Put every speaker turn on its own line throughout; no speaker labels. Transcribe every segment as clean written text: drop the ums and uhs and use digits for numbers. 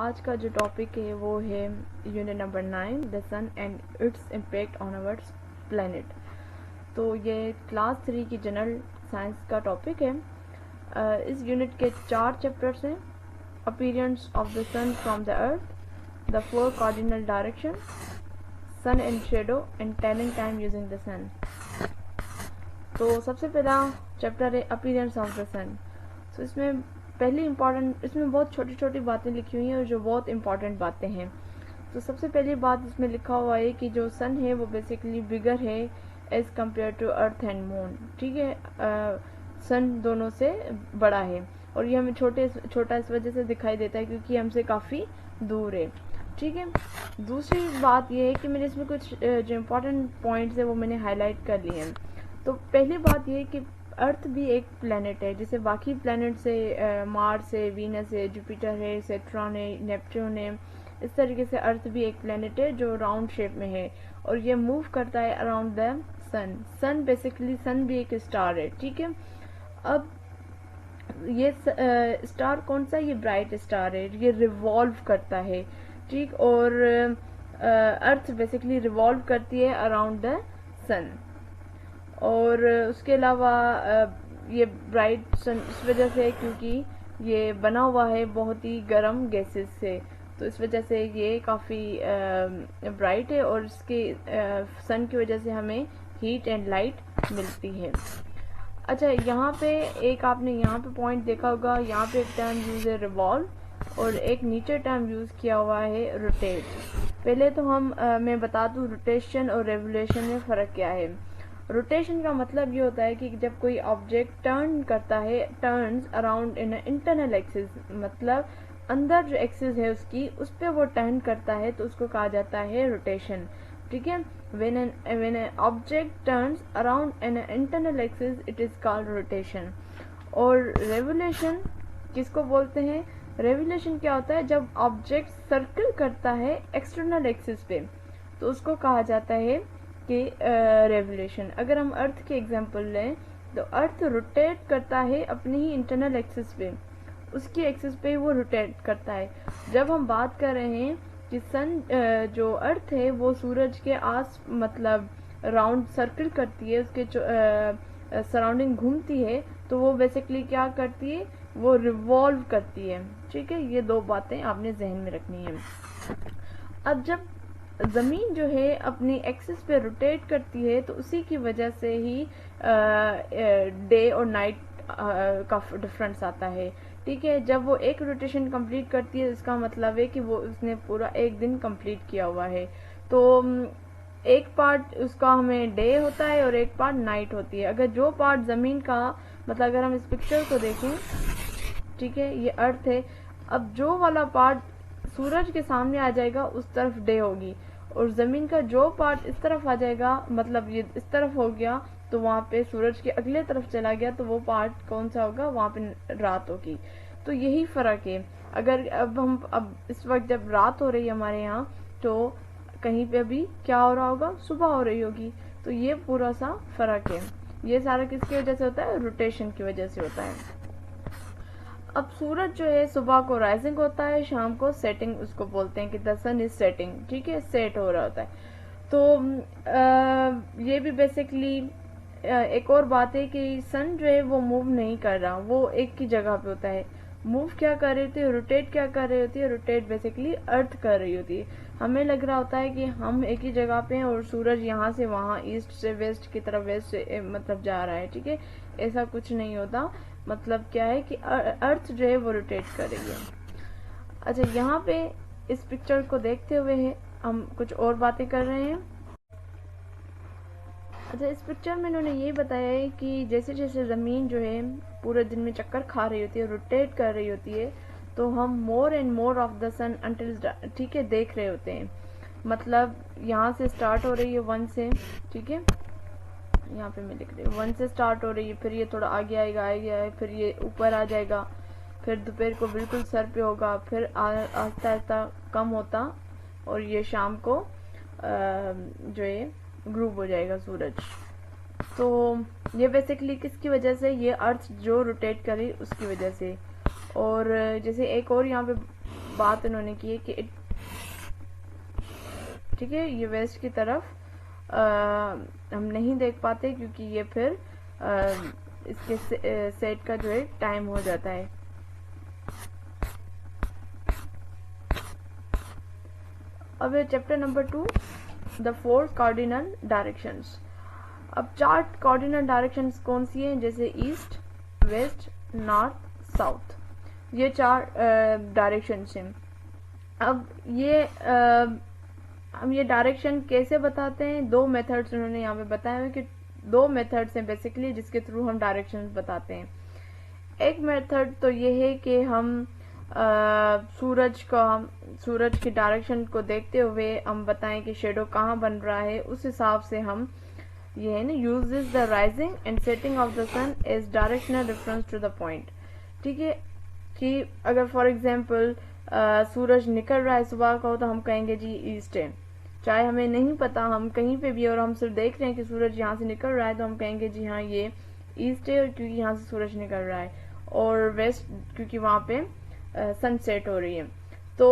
आज का जो टॉपिक है वो है unit number 9, the sun and its impact on our planet. तो ये क्लास 3 की जनरल साइंस का टॉपिक है। इस यूनिट के 4 चैप्टर्स हैं। Appearance of the sun from the earth, the 4 cardinal direction, sun and shadow and telling time using the sun. तो सबसे पहला चैप्टर है अपीयरेंस ऑफ द सन। तो इसमें पहली इम्पॉर्टेंट, इसमें बहुत छोटी छोटी बातें लिखी हुई हैं और जो बहुत इंपॉर्टेंट बातें हैं। तो सबसे पहली बात इसमें लिखा हुआ है कि जो सन है वो बेसिकली बिगर है as compare to earth and moon. ठीक है, सन दोनों से बड़ा है और ये हमें छोटा इस वजह से दिखाई देता है क्योंकि हमसे काफ़ी दूर है। ठीक है, दूसरी बात ये है कि मैंने इसमें कुछ जो इम्पोर्टेंट पॉइंट्स है वो मैंने हाईलाइट कर लिए हैं। तो पहली बात ये है कि अर्थ भी एक प्लेनेट है, जैसे बाकी प्लेनेट से मार्स है, वीनस है, जुपिटर है, सेट्रॉन है, नेपच्यून है। इस तरीके से अर्थ भी एक प्लेनेट है जो राउंड शेप में है और ये मूव करता है around the sun. Sun basically sun भी एक स्टार है। ठीक है, अब ये स्टार कौन सा, ये ब्राइट स्टार है, ये रिवॉल्व करता है। ठीक, और अर्थ बेसिकली रिवॉल्व करती है अराउंड द सन। और उसके अलावा ये ब्राइट सन इस वजह से क्योंकि ये बना हुआ है बहुत ही गर्म गैसेस से, तो इस वजह से ये काफ़ी ब्राइट है और इसके सन की वजह से हमें हीट एंड लाइट मिलती है। अच्छा, यहाँ पे एक आपने यहाँ पे पॉइंट देखा होगा, यहाँ पे एक टर्म यूज है रिवॉल्व और एक नीचे टर्म यूज किया हुआ है रोटेट। पहले तो मैं बता दूँ रोटेशन और रेवोल्यूशन में फ़र्क क्या है। रोटेशन का मतलब ये होता है कि जब कोई ऑब्जेक्ट टर्न करता है, turns around in internal axis, मतलब अंदर जो एक्सिस है उसकी उस पर वो टर्न करता है तो उसको कहा जाता है रोटेशन। ठीक है, when an object turns around an internal axis it is called rotation। और रेवोल्यूशन किसको बोलते हैं? रेवोल्यूशन क्या होता है? जब ऑब्जेक्ट सर्कल करता है एक्सटर्नल एक्सिस पे तो उसको कहा जाता है कि रेवोल्यूशन। अगर हम अर्थ के एग्जांपल लें तो अर्थ रोटेट करता है अपनी ही इंटरनल एक्सिस पे, उसकी एक्सिस पे वो रोटेट करता है। जब हम बात कर रहे हैं कि सन जो अर्थ है वो सूरज के आस मतलब राउंड सर्कल करती है, उसके सराउंडिंग घूमती है, तो वो बेसिकली क्या करती है, वो रिवॉल्व करती है। ठीक है, ये दो बातें आपने जहन में रखनी है। अब जब ज़मीन जो है अपनी एक्सिस पे रोटेट करती है तो उसी की वजह से ही डे और नाइट का डिफरेंस आता है। ठीक है, जब वो एक रोटेशन कंप्लीट करती है इसका मतलब है कि वो उसने पूरा एक दिन कंप्लीट किया हुआ है। तो एक पार्ट उसका हमें डे होता है और एक पार्ट नाइट होती है। अगर जो पार्ट ज़मीन का, मतलब अगर हम इस पिक्चर को देखें, ठीक है, ये अर्थ है, अब जो वाला पार्ट सूरज के सामने आ जाएगा उस तरफ डे होगी और ज़मीन का जो पार्ट इस तरफ आ जाएगा, मतलब ये इस तरफ हो गया तो वहाँ पे सूरज के अगले तरफ चला गया तो वो पार्ट कौन सा होगा, वहाँ पे रात होगी। तो यही फ़र्क है। अगर अब इस वक्त जब रात हो रही है हमारे यहाँ तो कहीं पे अभी क्या हो रहा होगा, सुबह हो रही होगी। तो ये पूरा सा फ़र्क है। ये सारा किसकी वजह से होता है? रोटेशन की वजह से होता है। अब सूरज जो है सुबह को राइजिंग होता है, शाम को सेटिंग उसको बोलते हैं कि द सन इज सेटिंग। ठीक है, सेट हो रहा होता है। तो ये भी बेसिकली एक और बात है कि सन जो है वो मूव नहीं कर रहा, वो एक ही जगह पे होता है। मूव क्या कर रही होती है, रोटेट क्या कर रही होती है? रोटेट बेसिकली अर्थ कर रही होती है। हमें लग रहा होता है कि हम एक ही जगह पे हैं और सूरज यहाँ से वहाँ, ईस्ट से वेस्ट की तरफ, वेस्ट से मतलब जा रहा है। ठीक है, ऐसा कुछ नहीं होता। मतलब क्या है कि अर्थ जो है वो रोटेट कर रही है। अच्छा, यहाँ पे इस पिक्चर को देखते हुए हम कुछ और बातें कर रहे हैं। अच्छा, इस पिक्चर में इन्होंने ये बताया है कि जैसे जैसे ज़मीन जो है पूरे दिन में चक्कर खा रही होती है, रोटेट कर रही होती है, तो हम more and more of the sun until, ठीक है, देख रहे होते हैं। मतलब यहाँ से स्टार्ट हो रही है 1 से, ठीक है, यहाँ पे मैं लिख रही हूँ 1 से स्टार्ट हो रही है, फिर ये थोड़ा आगे आएगा, फिर ये ऊपर आ जाएगा, फिर दोपहर को बिल्कुल सर पे होगा, फिर आहिस्ता आहिस्ता कम होता और ये शाम को जो है ग्रूप हो जाएगा सूरज। तो ये बेसिकली किसकी वजह से? ये अर्थ जो रोटेट करी उसकी वजह से। और जैसे एक और यहाँ पे बात इन्होंने की है कि ठीक है, ये वेस्ट की तरफ हम नहीं देख पाते क्योंकि ये फिर इसके सेट का जो है टाइम हो जाता है। अब chapter number 2, the 4 cardinal directions. अब 4 कार्डिनल डायरेक्शंस कौन सी हैं, जैसे ईस्ट, वेस्ट, नॉर्थ, साउथ, ये 4 डायरेक्शंस हैं। अब हम ये डायरेक्शन कैसे बताते हैं, 2 मेथड्स उन्होंने यहाँ पे बताए हैं कि 2 मेथड्स हैं बेसिकली जिसके थ्रू हम डायरेक्शंस बताते हैं। एक मेथड तो ये है कि हम सूरज की डायरेक्शन को देखते हुए हम बताएं कि शेडो कहाँ बन रहा है, उस हिसाब से हम ये है ना, uses the rising and setting of the sun as directional reference to the point. ठीक है, कि अगर फॉर एग्जांपल सूरज निकल रहा है सुबह का हो तो हम कहेंगे जी ईस्ट है, चाहे हमें नहीं पता, हम कहीं पे भी और हम सिर्फ देख रहे हैं कि सूरज यहाँ से निकल रहा है तो हम कहेंगे जी हाँ ये ईस्ट है, क्योंकि यहाँ से सूरज निकल रहा है, और वेस्ट क्योंकि वहाँ पे सनसेट हो रही है। तो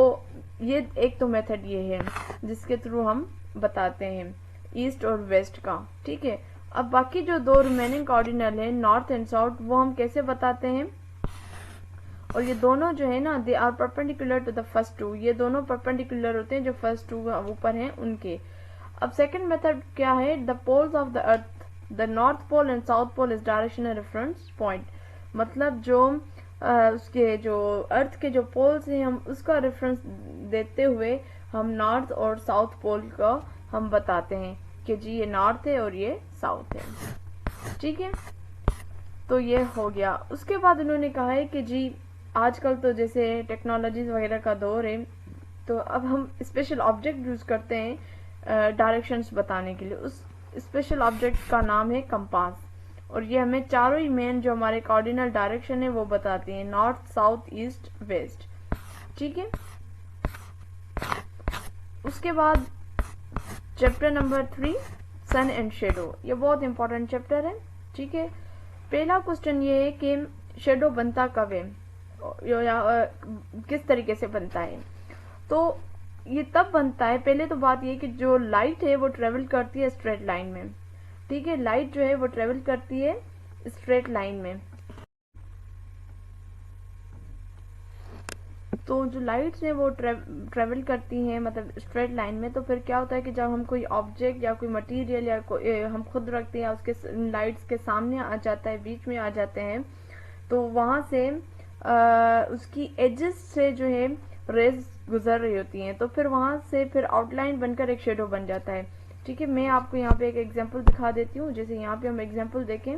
ये एक तो मेथड ये है जिसके थ्रू हम बताते हैं ईस्ट और वेस्ट का। ठीक है, अब बाकी जो 2 रिमेनिंग कार्डिनल है नॉर्थ एंड साउथ, वो हम कैसे बताते हैं, और ये दोनों जो है ना, they are perpendicular to the first 2, ये दोनों परपेंडिकुलर होते हैं जो फर्स्ट 2 ऊपर हैं उनके। अब सेकंड मेथड क्या है, the poles of the earth, the north pole and south pole is directional reference point. मतलब जो उसके जो अर्थ के जो पोल्स हैं हम उसका रेफरेंस देते हुए हम नॉर्थ और साउथ पोल का हम बताते हैं कि जी ये नॉर्थ है और ये साउथ है। ठीक है, तो ये हो गया। उसके बाद उन्होंने कहा है कि जी आजकल तो जैसे टेक्नोलॉजीज वगैरह का दौर है, तो अब हम स्पेशल ऑब्जेक्ट यूज करते हैं डायरेक्शंस बताने के लिए। उस स्पेशल ऑब्जेक्ट का नाम है कंपास, और ये हमें चारों ही मेन जो हमारे कार्डिनल डायरेक्शन है वो बताती हैं, नॉर्थ, साउथ, ईस्ट, वेस्ट। ठीक है, उसके बाद chapter number 3, sun and shadow, ये बहुत इंपॉर्टेंट चैप्टर है। ठीक है, पहला क्वेश्चन ये है कि शेडो बनता कब है या किस तरीके से बनता है। तो ये तब बनता है, पहले तो बात ये कि जो लाइट है वो ट्रेवल करती है स्ट्रेट लाइन में। ठीक है, लाइट जो है वो ट्रेवल करती है स्ट्रेट लाइन में। तो जो लाइट्स हैं वो ट्रेवल करती हैं मतलब स्ट्रेट लाइन में, तो फिर क्या होता है कि जब हम कोई ऑब्जेक्ट या कोई मटेरियल या हम खुद रखते हैं या उसके लाइट्स के सामने आ जाता है, बीच में आ जाते हैं, तो वहां से उसकी एजेस से जो है रेज गुजर रही होती हैं, तो फिर वहां से फिर आउटलाइन बनकर एक शेडो बन जाता है। ठीक है, मैं आपको यहाँ पे एक एग्जांपल दिखा देती हूँ। जैसे यहाँ पे हम एग्जांपल देखें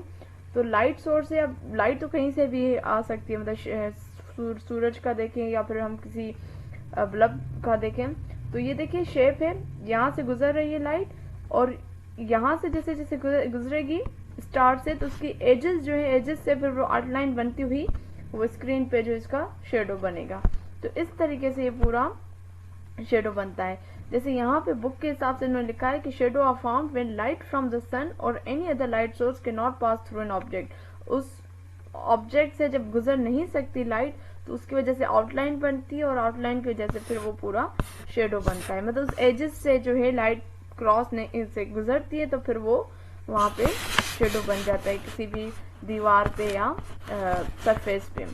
तो लाइट सोर्स है, अब लाइट तो कहीं से भी आ सकती है, मतलब सूरज का देखें या फिर हम किसी बल्ब का देखें, तो ये देखिए शेप है, यहाँ से गुजर रही है लाइट, और यहाँ से जैसे जैसे गुजरेगी स्टार से, तो उसकी एजेस जो है, एजेस से फिर वो आउटलाइन बनती हुई वो स्क्रीन पे जो इसका शेडो बनेगा। तो इस तरीके से ये पूरा शेडो बनता है। जैसे यहाँ पे बुक के हिसाब से उन्होंने लिखा है कि shadow are formed when light from the sun और any other light source can not pass through an object. उस ऑब्जेक्ट से जब गुजर नहीं सकती लाइट, तो उसकी वजह से आउटलाइन बनती है, और आउटलाइन की वजह से फिर वो पूरा शेडो बनता है। मतलब उस एजेस से जो है लाइट क्रॉस से गुजरती है, तो फिर वो वहाँ पे शेडो बन जाता है किसी भी दीवार पे या सरफेस पे।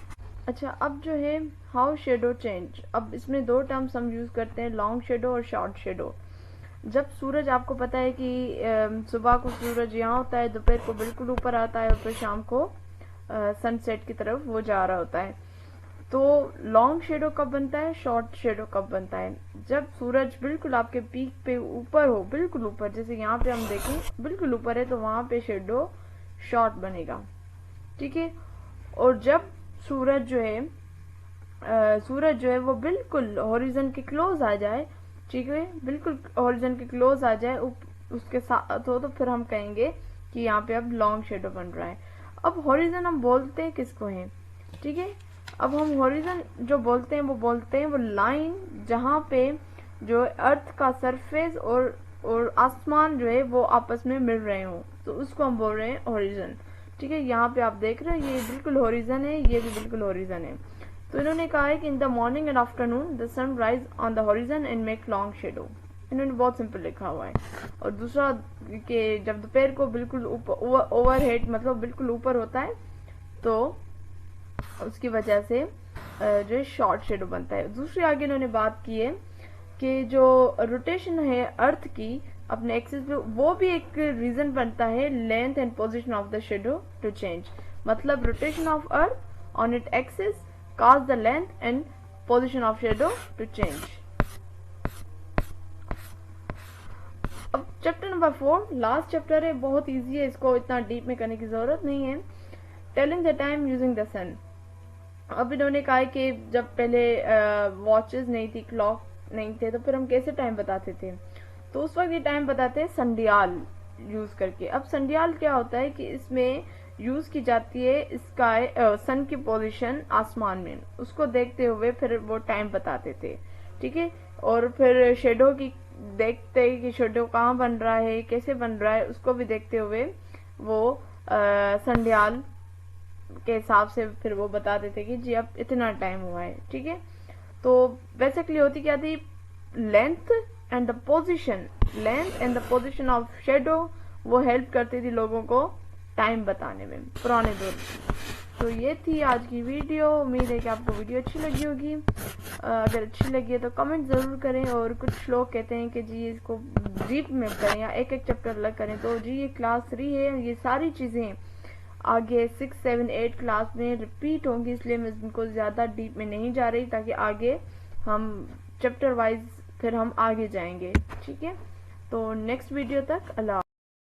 अच्छा, अब जो है हाउ शेडो चेंज, अब इसमें 2 टर्म्स हम यूज करते हैं, लॉन्ग शेडो और शॉर्ट शेडो। जब सूरज, आपको पता है कि सुबह को सूरज यहाँ होता है, दोपहर को बिल्कुल ऊपर आता है, और फिर शाम को सनसेट की तरफ वो जा रहा होता है। तो लॉन्ग शेडो कब बनता है, शॉर्ट शेडो कब बनता है, जब सूरज बिल्कुल आपके पीक पे ऊपर हो, बिल्कुल ऊपर, जैसे यहाँ पे हम देखें बिल्कुल ऊपर है, तो वहां पे शेडो शॉर्ट बनेगा। ठीक है, और जब सूरज जो है वो बिल्कुल हॉरिजन के क्लोज आ जाए, ठीक है, बिल्कुल हॉरिजन के क्लोज आ जाए उसके साथ हो, तो फिर हम कहेंगे कि यहाँ पे अब लॉन्ग शेडो बन रहा है। अब हॉरिजन हम बोलते हैं किसको है, ठीक है, अब हम हॉरिजन जो बोलते हैं वो लाइन जहाँ पे जो अर्थ का सरफेस और आसमान जो है वो आपस में मिल रहे हो, तो उसको हम बोल रहे हैं हॉरिजन। ठीक है, यहाँ पे आप देख रहे हैं ये बिल्कुल हॉरिजन है, ये भी बिल्कुल हॉरिजन है। तो इन्होंने कहा है कि in the morning and afternoon the sun rise on the horizon and make long shadow. इन्होंने बहुत सिंपल लिखा हुआ है। और दूसरा कि जब दोपहर को बिल्कुल ओवरहेड मतलब बिल्कुल ऊपर होता है तो उसकी वजह से जो शॉर्ट शेडो बनता है। दूसरी आगे इन्होंने बात की है कि जो रोटेशन है अर्थ की अपने एक्सिस पे, वो भी एक रीजन बनता है length and position of the shadow to change. मतलब rotation of earth on it axis cause the length and position of shadow to change. अब चैप्टर नंबर 4 लास्ट चैप्टर है, बहुत इजी है, इसको इतना डीप में करने की जरूरत नहीं है। Telling the time using the sun. अब इन्होंने कहा है कि जब पहले वॉचेस नहीं थी, क्लॉक नहीं थे, तो फिर हम कैसे टाइम बताते थे? तो उस वक्त ये टाइम बताते हैं संडियाल यूज करके। अब संडियाल क्या होता है कि इसमें यूज की जाती है स्काई सन की पोजीशन आसमान में, उसको देखते हुए फिर वो टाइम बताते थे, ठीक है। और फिर शेडो की देखते हैं कि शेडो कहाँ बन रहा है, कैसे बन रहा है, उसको भी देखते हुए वो संडियाल के हिसाब से फिर वो बता देते कि जी अब इतना टाइम हुआ है, ठीक है। तो बेसिकली होती क्या थी, length and the position of shadow वो हेल्प करती थी लोगों को टाइम बताने में पुराने दौर में। तो ये थी आज की वीडियो। उम्मीद है कि आपको वीडियो अच्छी लगी होगी। अगर अच्छी लगी है तो कमेंट ज़रूर करें। और कुछ लोग कहते हैं कि जी इसको डीप में करें या एक एक चैप्टर अलग करें, तो जी ये क्लास 3 है, ये सारी चीज़ें आगे 6, 7, 8 क्लास में रिपीट होंगी, इसलिए मैं इनको ज़्यादा डीप में नहीं जा रही, ताकि आगे हम चैप्टर वाइज फिर हम आगे जाएंगे, ठीक है। तो नेक्स्ट वीडियो तक अल्लाह।